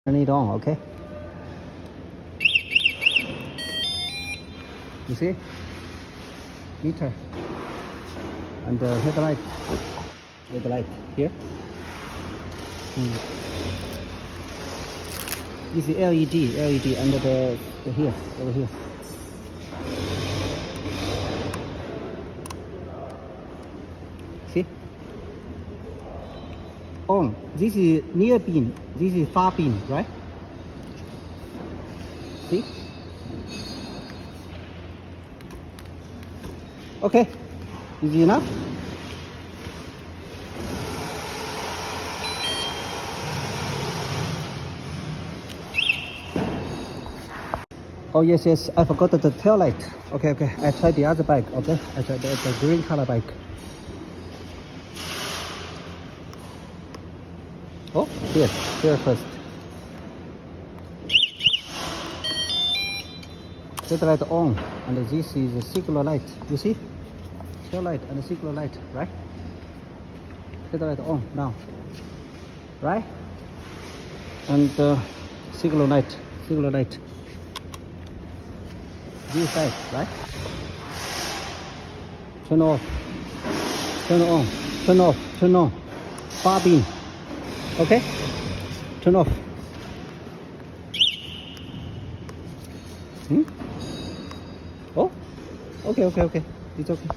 Turn it on, okay? You see? Meter. And the headlight. Headlight here. This is LED under the here, over here. See? On. This is near beam. This is far beam, right? See? Okay. Is it enough? Oh yes, I forgot the tail light. Okay, I tried the other bike. Okay, I tried the green color bike. Oh, here first. Headlight on, and this is a signal light. You see? Tail light and signal light, right? Headlight on now, right? And signal light. This side, right? Turn off, turn on, turn off, turn on. Far beam. Okay? Turn off. Oh? Okay. It's okay.